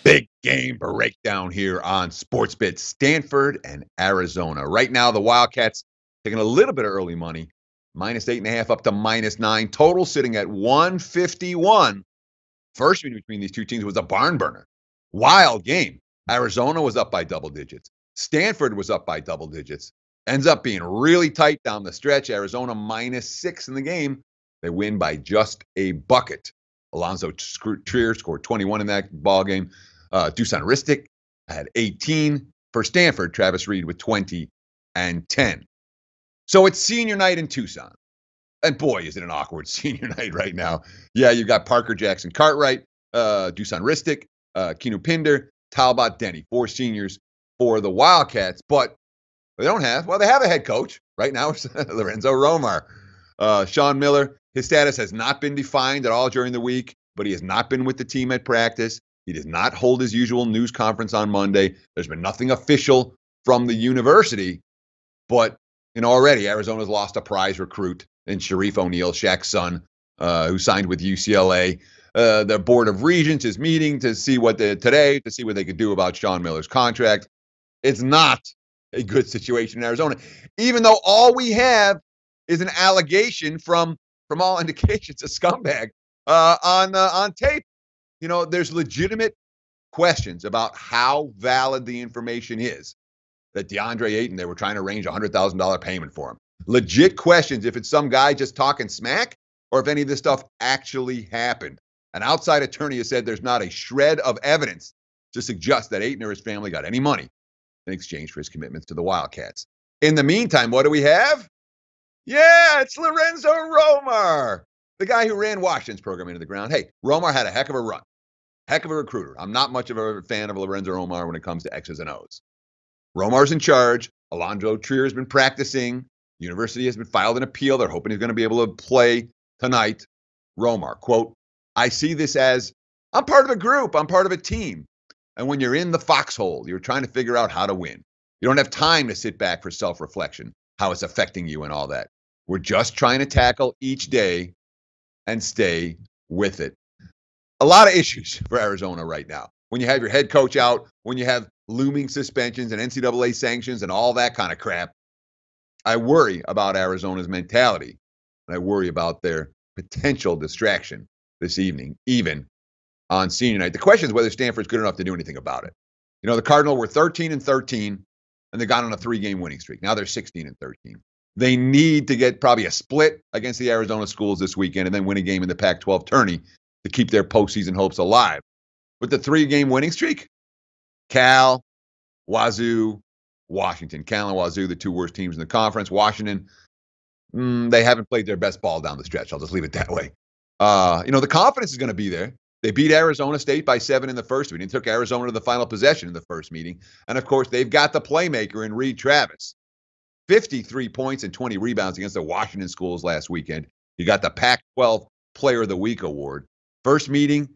Big game breakdown here on SportsBit. Stanford and Arizona. Right now, the Wildcats taking a little bit of early money, -8.5 up to -9. Total sitting at 151. First meeting between these two teams was a barn burner. Wild game. Arizona was up by double digits. Stanford was up by double digits. Ends up being really tight down the stretch. Arizona -6 in the game. They win by just a bucket. Alonzo Trier scored 21 in that ball game. Dusan Ristic had 18 for Stanford. Travis Reed with 20 and 10. So it's senior night in Tucson. And boy, is it an awkward senior night right now. Yeah, you've got Parker Jackson Cartwright, Dusan Ristic, Kinu Pinder, Talbot Denny. 4 seniors for the Wildcats. But they have a head coach right now. Lorenzo Romar. Sean Miller, his status has not been defined at all during the week, but he has not been with the team at practice. He does not hold his usual news conference on Monday. There's been nothing official from the university, but already Arizona's lost a prize recruit in Sharif O'Neal, Shaq's son, who signed with UCLA. The Board of Regents is meeting to see what they could do about Sean Miller's contract. It's not a good situation in Arizona, even though all we have is an allegation from all indications, a scumbag on tape. There's legitimate questions about how valid the information is that DeAndre Ayton, they were trying to arrange a $100,000 payment for him. Legit questions if it's some guy just talking smack or if any of this stuff actually happened. An outside attorney has said there's not a shred of evidence to suggest that Ayton or his family got any money in exchange for his commitments to the Wildcats. In the meantime, what do we have? Yeah, it's Lorenzo Romar, the guy who ran Washington's program into the ground. Hey, Romar had a heck of a run, heck of a recruiter. I'm not much of a fan of Lorenzo Romar when it comes to X's and O's. Romar's in charge. Alonzo Trier has been practicing. The university has been filed an appeal. They're hoping he's going to be able to play tonight. Romar, quote, I see this as, I'm part of a group. I'm part of a team. And when you're in the foxhole, you're trying to figure out how to win. You don't have time to sit back for self-reflection, how it's affecting you and all that. We're just trying to tackle each day and stay with it. A lot of issues for Arizona right now. When you have your head coach out, when you have looming suspensions and NCAA sanctions and all that kind of crap, I worry about Arizona's mentality. And I worry about their potential distraction this evening, even on senior night. The question is whether Stanford's good enough to do anything about it. The Cardinal were 13-13, and they got on a 3-game winning streak. Now they're 16-13. They need to get probably a split against the Arizona schools this weekend and then win a game in the Pac-12 tourney to keep their postseason hopes alive. With the 3-game winning streak, Cal, Wazoo, Washington. Cal and Wazoo, the 2 worst teams in the conference. Washington, they haven't played their best ball down the stretch. I'll just leave it that way. The confidence is going to be there. They beat Arizona State by 7 in the first meeting. Took Arizona to the final possession in the first meeting. And, of course, they've got the playmaker in Reed Travis. 53 points and 20 rebounds against the Washington schools last weekend. You got the Pac-12 Player of the Week award. First meeting, a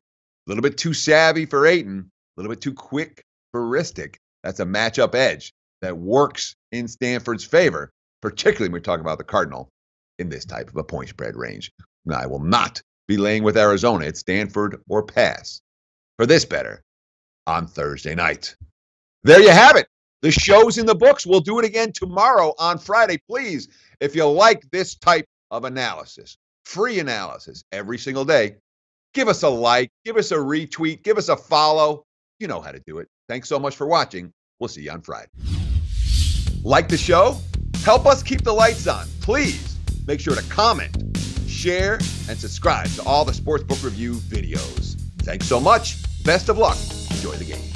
little bit too savvy for Ayton, a little bit too quick for Ristic. That's a matchup edge that works in Stanford's favor, particularly when we're talking about the Cardinal in this type of a point spread range. Now, I will not be laying with Arizona. It's Stanford or pass for this better on Thursday night. There you have it. The show's in the books. We'll do it again tomorrow on Friday. Please, if you like this type of analysis, free analysis every single day, give us a like, give us a retweet, give us a follow. You know how to do it. Thanks so much for watching. We'll see you on Friday. Like the show? Help us keep the lights on. Please make sure to comment, share, and subscribe to all the Sportsbook Review videos. Thanks so much. Best of luck. Enjoy the game.